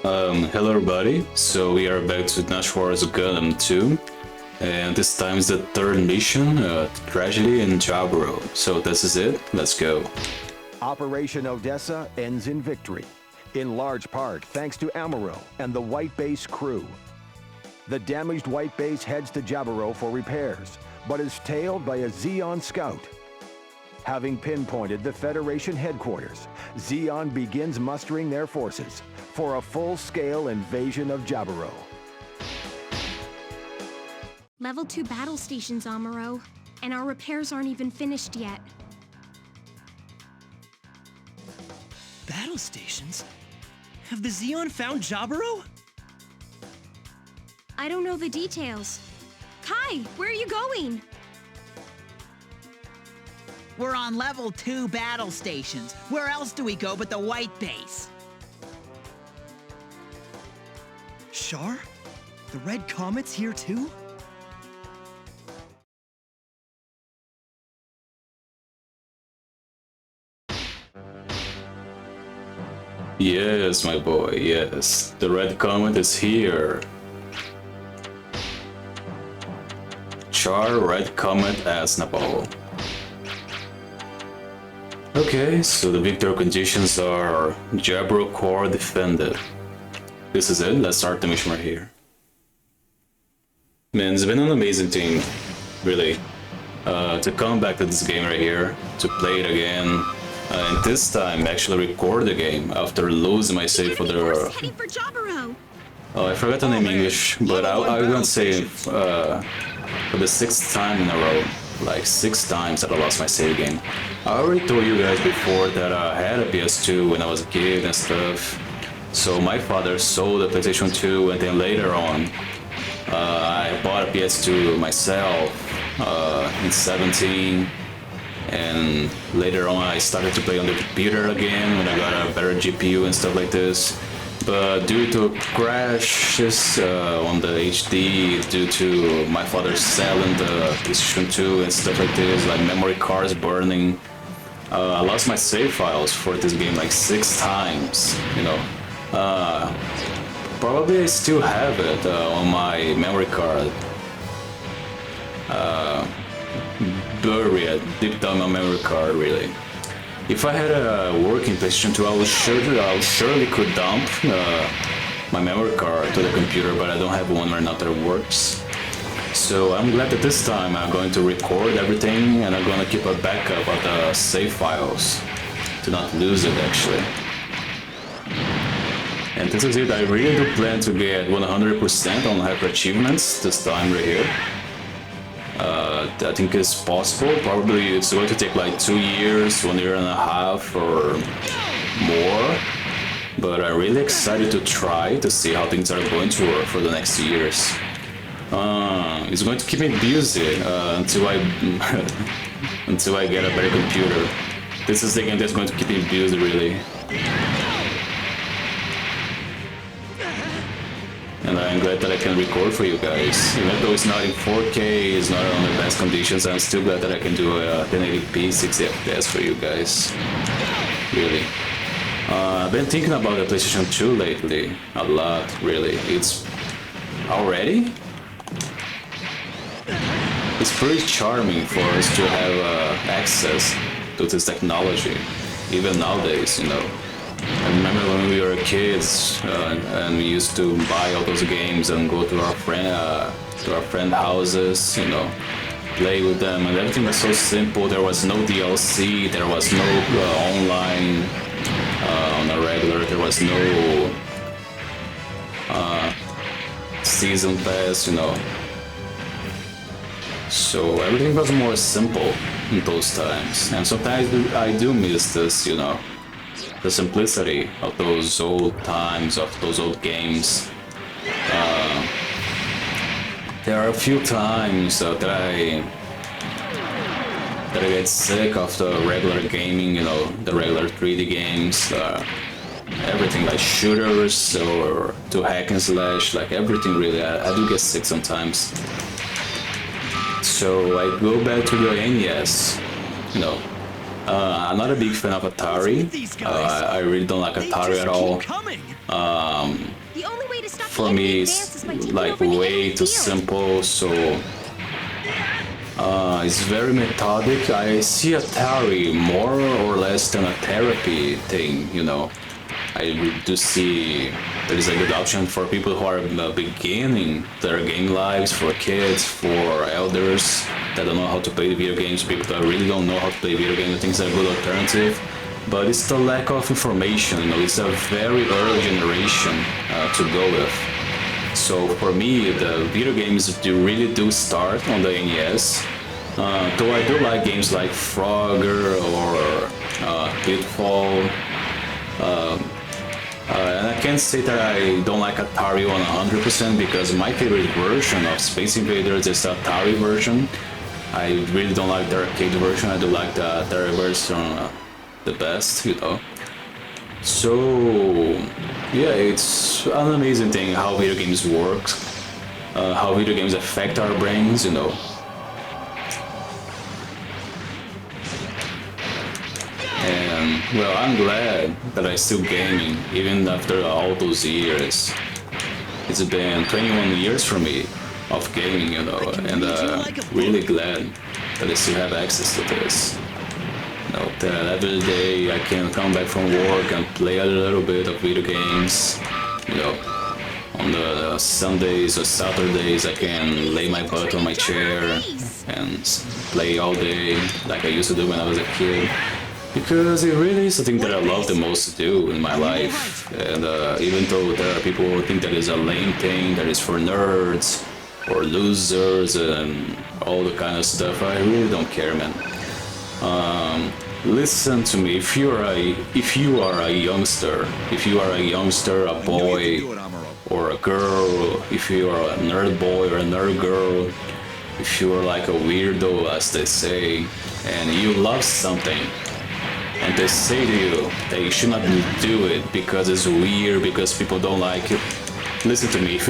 Hello everybody, so we are back to Dynasty Warriors Gundam 2, and this time is the third mission, Tragedy in Jaburo. So this is it, let's go. Operation Odessa ends in victory, in large part thanks to Amuro and the White Base crew. The damaged White Base heads to Jaburo for repairs, but is tailed by a Zeon scout. Having pinpointed the Federation headquarters, Zeon begins mustering their forces for a full-scale invasion of Jaburo. Level 2 battle stations, Amuro, and our repairs aren't even finished yet. Battle stations? Have the Zeon found Jaburo? I don't know the details. Kai, where are you going? We're on level 2 battle stations. Where else do we go but the White Base? Char? The Red Comet's here too? Yes, my boy, yes. The Red Comet is here. Char Red Comet Asnabal. Okay, so the victory conditions are Jaburo core defended. This is it, let's start the mission right here. Man, it's been an amazing thing, really, to come back to this game right here, to play it again, and this time actually record the game after losing my save for the... Heading for Jaburo. Oh, I forgot the name in English, but I won't say for the 6th time in a row. Like 6 times that I lost my save game. I already told you guys before that I had a PS2 when I was a kid and stuff. So my father sold a PlayStation 2 and then later on I bought a PS2 myself in 17. And later on I started to play on the computer again when I got a better GPU and stuff like this. But due to crashes on the HD, due to my father selling the PlayStation 2 and stuff like this, like memory cards burning, I lost my save files for this game like 6 times, you know. Probably I still have it on my memory card. Buried deep down my memory card, really. If I had a working PlayStation 2, I surely could dump my memory card to the computer, but I don't have one right now that works. So I'm glad that this time I'm going to record everything and I'm going to keep a backup of the save files to not lose it actually. And this is it, I really do plan to get 100% on hyper achievements this time right here. I think it's possible. Probably it's going to take like 2 years, 1.5 years or more. But I'm really excited to try to see how things are going to work for the next years. It's going to keep me busy until I until I get a better computer. This is the game that's going to keep me busy, really. And I'm glad that I can record for you guys. Even though it's not in 4K, it's not on the best conditions, I'm still glad that I can do a 1080p 60 FPS for you guys. Really. I've been thinking about the PlayStation 2 lately, a lot, really. It's... already? It's pretty charming for us to have access to this technology, even nowadays, you know. I remember when we were kids and we used to buy all those games and go to our friend houses, you know, play with them, and everything was so simple. There was no DLC, there was no online on a regular, there was no season pass, you know. So everything was more simple in those times, and sometimes I do miss this, you know. The simplicity of those old times, of those old games. There are a few times that I get sick of the regular gaming, you know, the regular 3D games, everything like shooters or to hack and slash, like everything really. I do get sick sometimes. So I go back to the NES, you know. I'm not a big fan of Atari. I really don't like Atari at all. The only way to stop For the enemy me, advance is by it's taking like over the way enemy too field. simple. So it's very methodic. I see Atari more or less than a therapy thing, you know. I do see there is a good option for people who are beginning their game lives, for kids, for elders that don't know how to play video games, people that really don't know how to play video games. I think it's a good alternative. But it's the lack of information, you know, it's a very early generation to go with. So for me, the video games really do start on the NES. Though I do like games like Frogger or Pitfall. And I can't say that I don't like Atari 100% because my favorite version of Space Invaders is the Atari version. I really don't like the arcade version, I do like the Atari version the best, you know. So yeah, it's an amazing thing how video games work, how video games affect our brains, you know. And well, I'm glad that I'm still gaming even after all those years. It's been 21 years for me of gaming, you know, and really glad that I still have access to this. You know, that every day I can come back from work and play a little bit of video games, you know. On the Sundays or Saturdays I can lay my butt on my chair and play all day like I used to do when I was a kid. Because it really is the thing that I love the most to do in my life. And even though there are people who think that is a lame thing, that is for nerds or losers and all the kind of stuff, I really don't care, man. Listen to me, if you are a youngster, a boy or a girl, if you are a nerd boy or a nerd girl, if you are like a weirdo, as they say, and you love something, and they say to you that you should not do it because it's weird, because people don't like it. Listen to me. If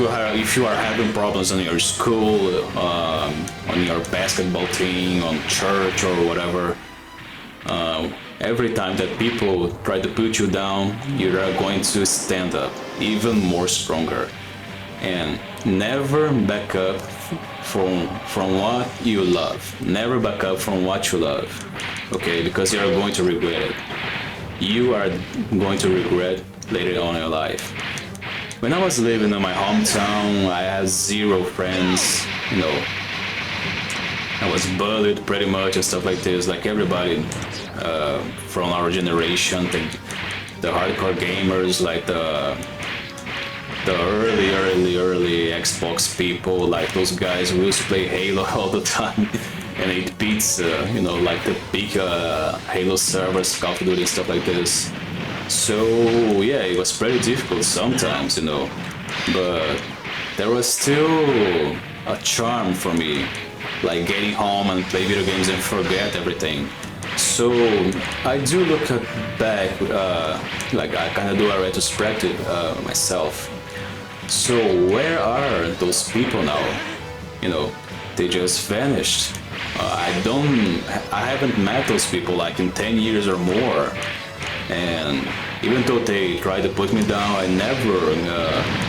you are having problems on your school, on your basketball team, on church or whatever, every time that people try to put you down, you are going to stand up even more stronger, and never back up from what you love. Never back up from what you love. Okay, because you are going to regret it. You are going to regret later on in your life. When I was living in my hometown, I had 0 friends, you know. I was bullied pretty much and stuff like this, like everybody from our generation, the hardcore gamers, like the early Xbox people, like those guys who used to play Halo all the time. And it beats, you know, like the big Halo servers, Call of Duty, stuff like this. So yeah, it was pretty difficult sometimes, you know, but there was still a charm for me, like getting home and play video games and forget everything. So I do look back, like I kind of do a retrospective myself. So where are those people now? You know, they just vanished. I haven't met those people like in 10 years or more, and even though they try to put me down, I never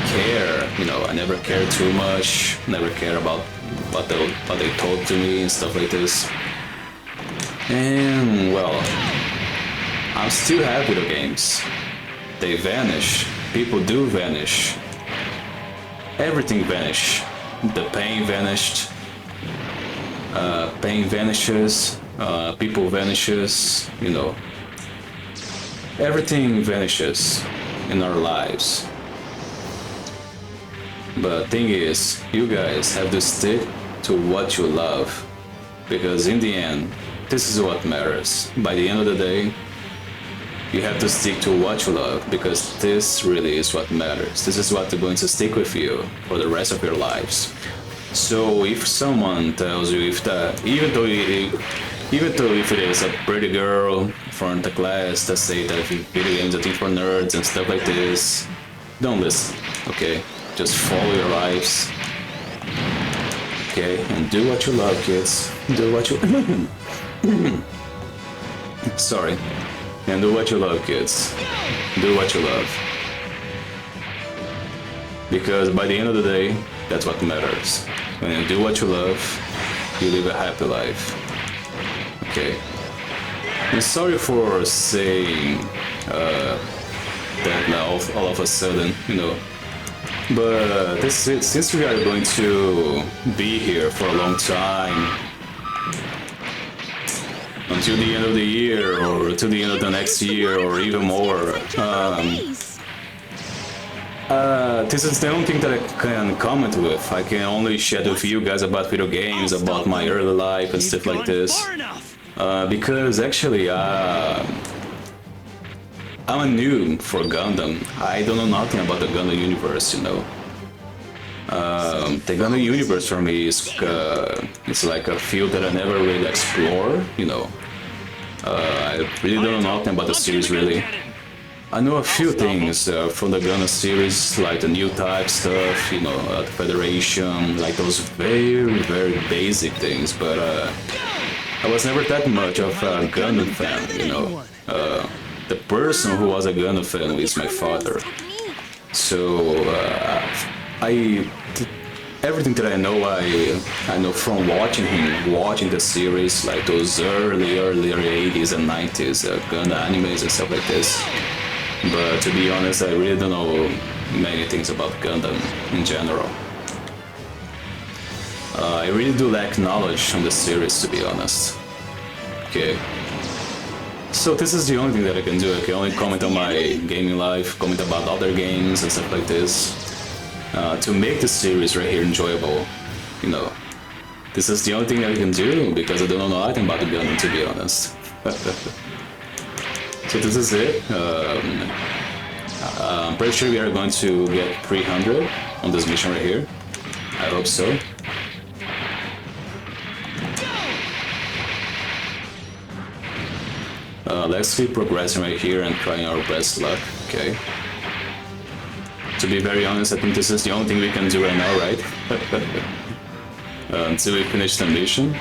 care, you know, I never cared too much, never cared about what they told to me and stuff like this. And well, I still have video games. They vanish, people do vanish, everything vanished, the pain vanished. Pain vanishes, people vanishes, you know, everything vanishes in our lives. But thing is, you guys have to stick to what you love, because in the end, this is what matters. By the end of the day, you have to stick to what you love, because this really is what matters. This is what's going to stick with you for the rest of your lives. So if someone tells you even though if it is a pretty girl from the class that say that video games are thing for nerds and stuff like this, don't listen, okay? Just follow your lives, okay? And do what you love, kids. Do what you sorry. And do what you love, kids. Do what you love. Because by the end of the day, that's what matters. When you do what you love, you live a happy life. Okay. I'm sorry for saying that now all of a sudden, you know. But this is, since we are going to be here for a long time, until the end of the year, or to the end of the next year, or even more. This is the only thing that I can comment with. I can only chat with you guys about video games, about my early life and stuff like this. Because actually, I'm a noob for Gundam. I don't know nothing about the Gundam universe, you know. The Gundam universe for me is it's like a field that I never really explore, you know. I really don't know nothing about the series, really. I know a few things from the Gundam series, like the new type stuff, you know, the Federation, like those very, very basic things, but I was never that much of a Gundam fan, you know. The person who was a Gundam fan is my father. So, everything that I know from watching him, watching the series, like those early 80s and 90s Gundam animes and stuff like this. But to be honest, I really don't know many things about Gundam in general. I really do lack knowledge on the series, to be honest. Okay. So this is the only thing that I can do. I can only comment on my gaming life, comment about other games and stuff like this. To make the series right here enjoyable, you know. This is the only thing that I can do, because I don't know nothing about the Gundam, to be honest. So this is it. I'm pretty sure we are going to get 300 on this mission right here. I hope so. Let's keep progressing right here and trying our best luck, okay? To be very honest, I think this is the only thing we can do right now, right? Until we finish the mission.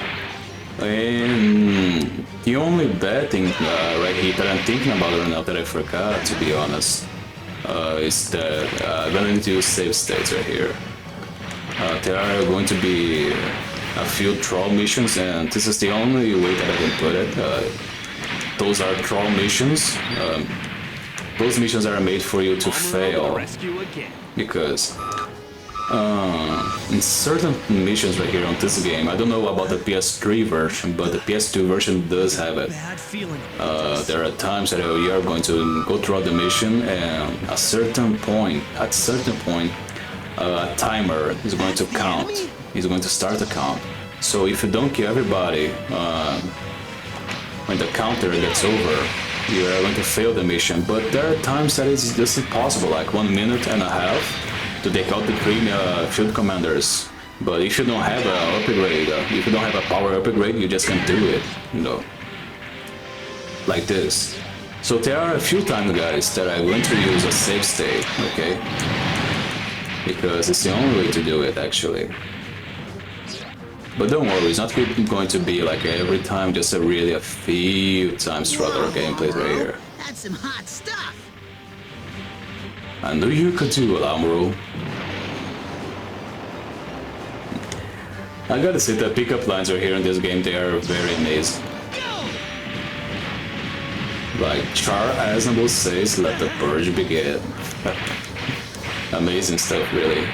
And the only bad thing right here that I'm thinking about right now that I forgot, to be honest, is that I'm gonna need to use save states right here. There are going to be a few troll missions, and this is the only way that I can put it. Those are troll missions. Those missions are made for you to fail, because in certain missions right here on this game, I don't know about the PS3 version, but the PS2 version does have it. There are times that you are going to go throughout the mission, and at a certain point, a timer is going to count. It's going to start the count. So if you don't kill everybody, when the counter gets over, you are going to fail the mission. But there are times that it's just impossible, like 1.5 minutes to take out the 3 field commanders. But if you don't have an upgrade, if you don't have a power upgrade, you just can't do it, you know, like this. So there are a few times, guys, that I'm going to use a save state, okay? Because it's the only way to do it, actually. But don't worry, it's not going to be like every time, just a few times throughout our gameplay right here. That's some hot stuff. I knew you could do it, Amuro. I gotta say, the pickup lines right here in this game, they are very amazing. Like Char Aznable says, let the purge begin. Amazing stuff, really.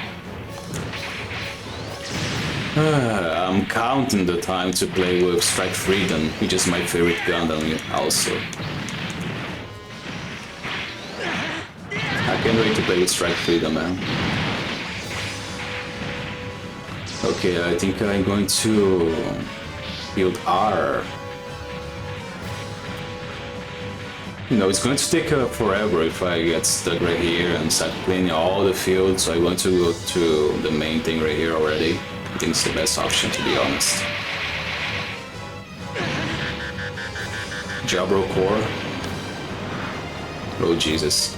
I'm counting the time to play with Strike Freedom, which is my favorite Gundam also. I can't wait to play with Strike Freedom, man. Okay, I think I'm going to build R. You know, it's going to take forever if I get stuck right here and start cleaning all the fields, so I want to go to the main thing right here already. I think it's the best option, to be honest. Jaburo core. Oh Jesus.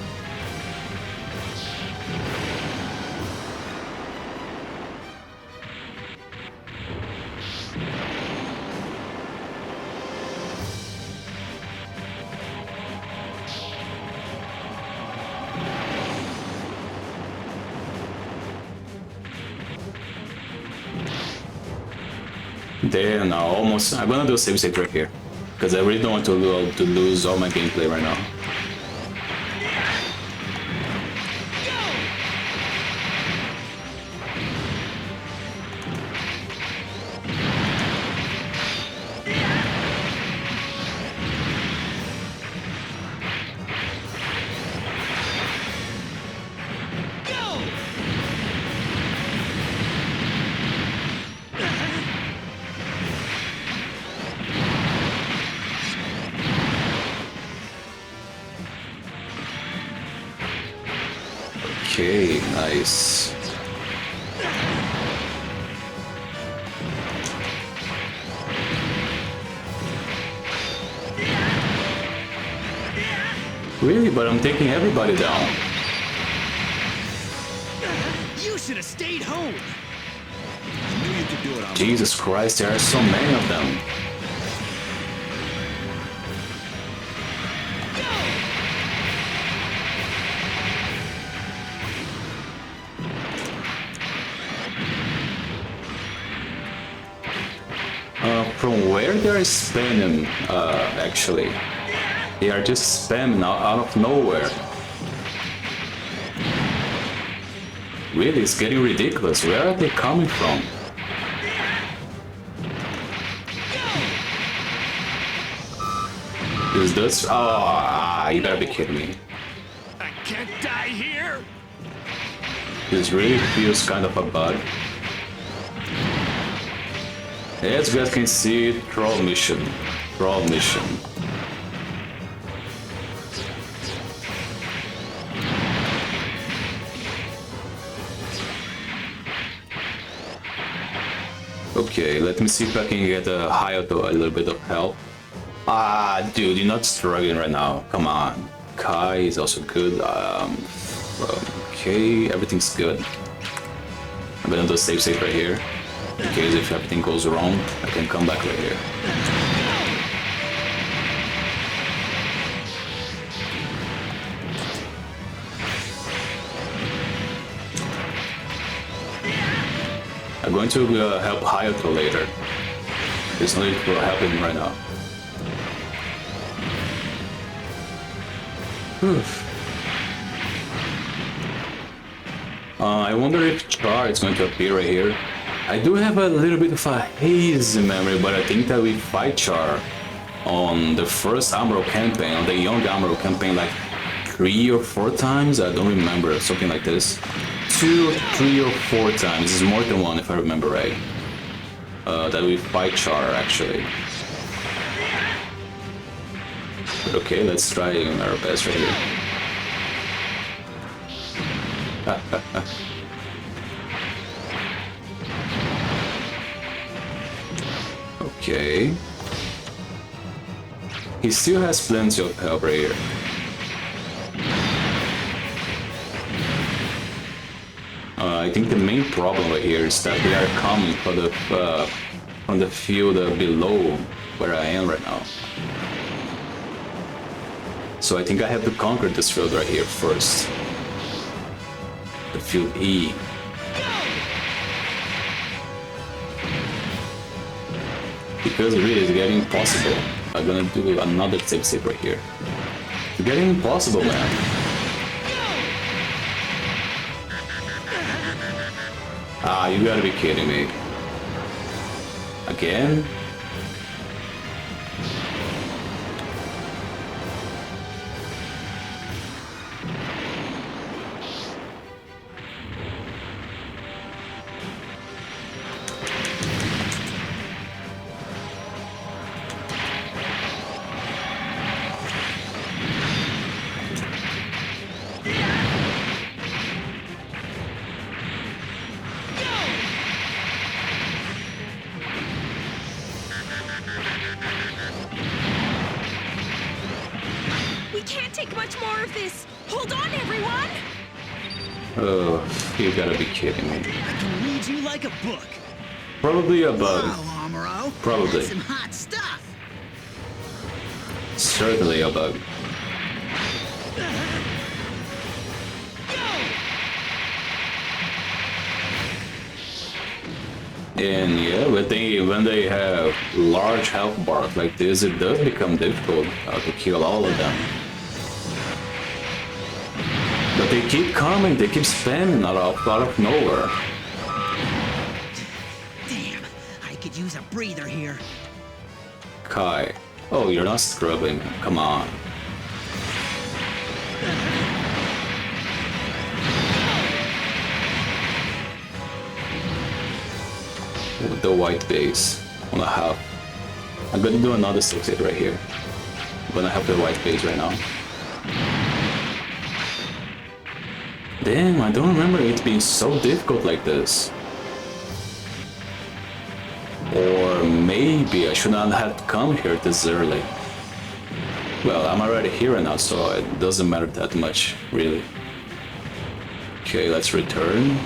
Then I'm gonna do a save state right here. Because I really don't want to lose all my gameplay right now. Okay, nice. Really? But I'm taking everybody down. You should have stayed home. I knew you could do it, Amuro. Jesus Christ, there are so many of them. From where they're spamming, actually. They are just spamming out of nowhere. Really, it's getting ridiculous. Where are they coming from? Is this? Oh, you gotta be kidding me. I can't die here. This really feels kind of a bug. As you guys can see, troll mission. Troll mission. Okay, let me see if I can get Hayato a little bit of help. Ah, dude, you're not struggling right now. Come on. Kai is also good. Okay, everything's good. I'm gonna do a save right here. In case if everything goes wrong, I can come back right here. I'm going to help Hayato later. There's no need for helping right now. I wonder if Char is going to appear right here. I do have a little bit of a hazy memory, but I think that we fight Char on the first Amuro campaign, on the young Amuro campaign, like 3 or 4 times. I don't remember, something like this. 2, 3 or 4 times. It's more than 1 if I remember right. That we fight Char actually. But okay, let's try our best right here. Okay. He still has plenty of help right here. I think the main problem right here is that they are coming from the field below where I am right now. So I think I have to conquer this field right here first. The field E. Because really it's getting impossible. I'm gonna do another save right here. It's getting impossible, man. Ah, you gotta be kidding me. Again? Oh, you gotta be kidding me. I can read you like a book. Probably a bug. Wow, Amuro. Probably. That's some hot stuff. Certainly a bug. And yeah, but when they have large health bars like this, it does become difficult to kill all of them. But they keep coming, they keep spamming out of nowhere. Damn, I could use a breather here. Kai. Oh, you're not scrubbing. Come on. With the white base on the half. I'm gonna do another 6-8 right here. I'm gonna have the white base right now. Damn, I don't remember it being so difficult like this. Or maybe I should not have come here this early. Well, I'm already here now, so it doesn't matter that much, really. Okay, let's return.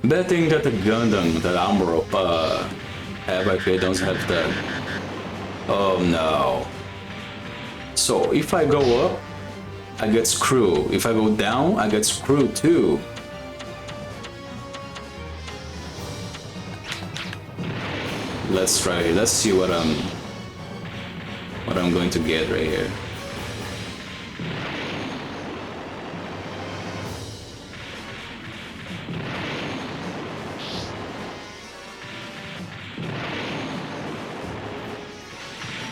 Betting that the Gundam that Amuro have actually don't have that. Oh no. So if I go up, I get screwed. If I go down, I get screwed too. Let's try it. Let's see what I'm going to get right here.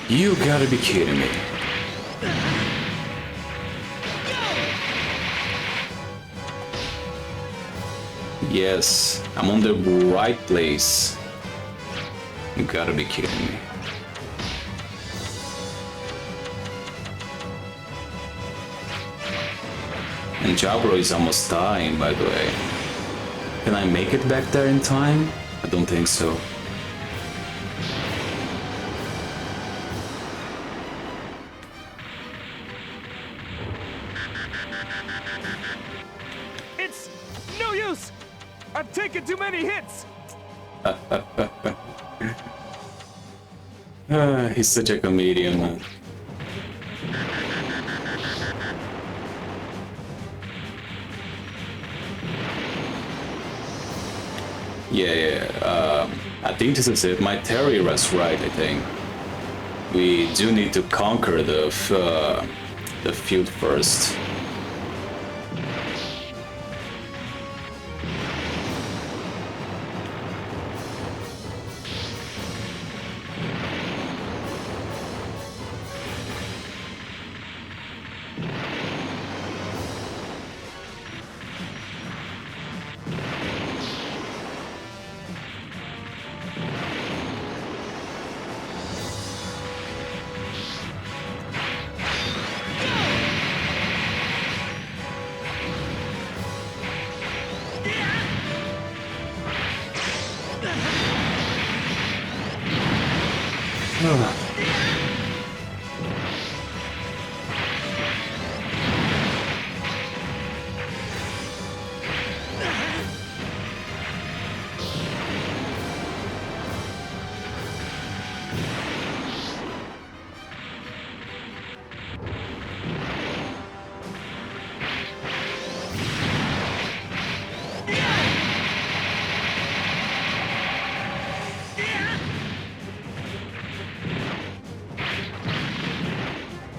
You gotta be kidding me. Yes, I'm on the right place. You gotta be kidding me. And Jaburo is almost dying, by the way. Can I make it back there in time? I don't think so. It's no use! I've taken too many hits! He's such a comedian, man. Yeah. I think this is it. My theory was right, I think. We do need to conquer the field first.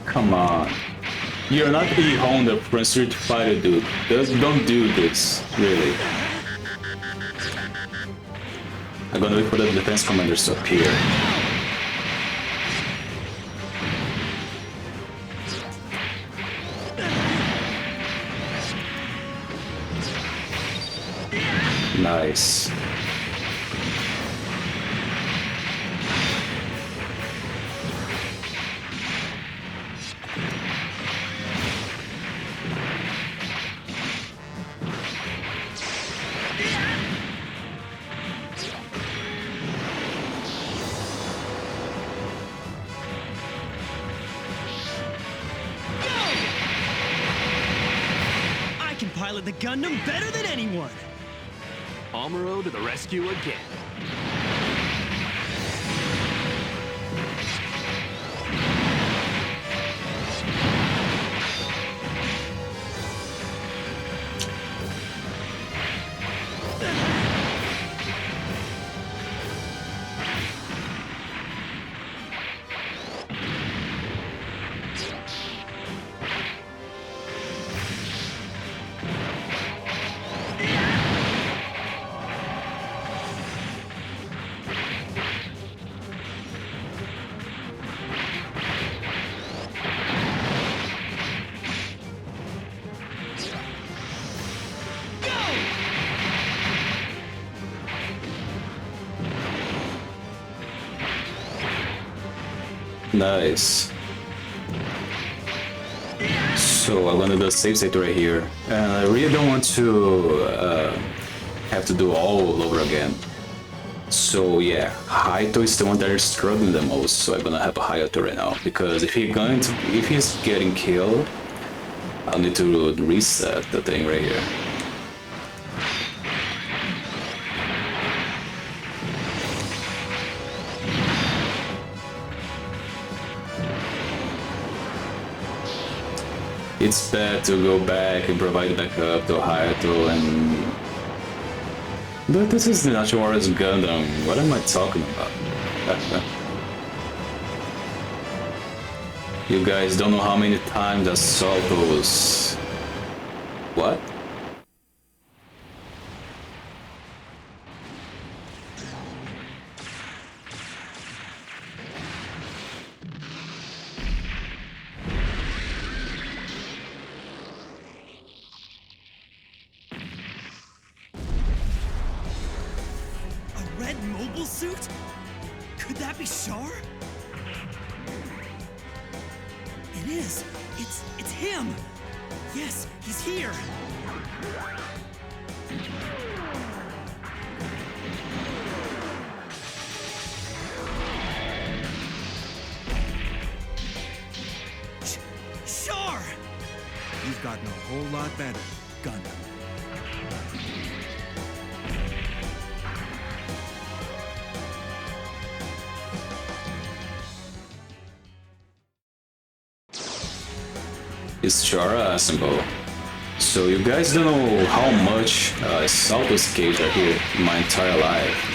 Come on. You're not E-Honda from Street Fighter, dude. Don't do this, really. I'm gonna wait for the defense commanders to appear. Nice. Pilot the Gundam better than anyone! Amuro to the rescue again. Nice. So I'm gonna do the save state right here, and I really don't want to have to do all over again. So yeah, Haito is the one that is struggling the most. So I'm gonna have a Haito right now because if he's getting killed, I'll need to reset the thing right here. It's bad to go back and provide backup to Hayato and... But this is the Dynasty Warriors Gundam, what am I talking about? You guys don't know how many times I saw those... What? Red mobile suit? Could that be Char? It is. It's him. Yes, he's here. Char! You've gotten a whole lot better, Gundam. It's Chara symbol. So you guys don't know how much I saw those caves are here in my entire life.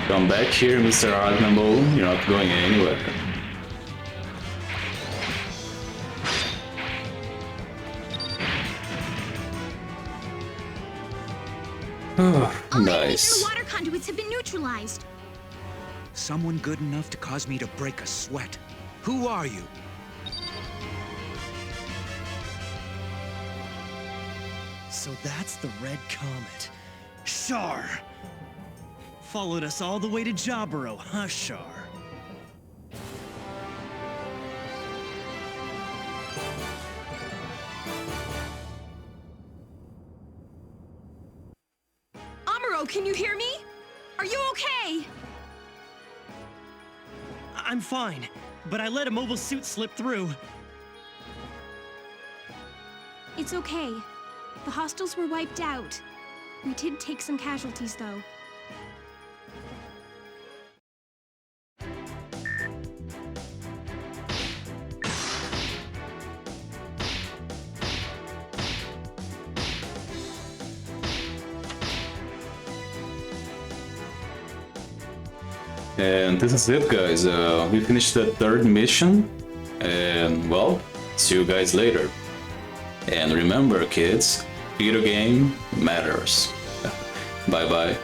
Come back here, Mr. Arnamo. You're not going anywhere. Oh, All nice. water conduits have been neutralized. Someone good enough to cause me to break a sweat. Who are you? So that's the Red Comet. Char! Followed us all the way to Jaburo, huh, Char? Amuro, can you hear me? Are you okay? I'm fine, but I let a mobile suit slip through. It's okay. The hostiles were wiped out. We did take some casualties, though. And this is it, guys. We finished the third mission, and well, see you guys later. And remember, kids, video game matters. Bye bye.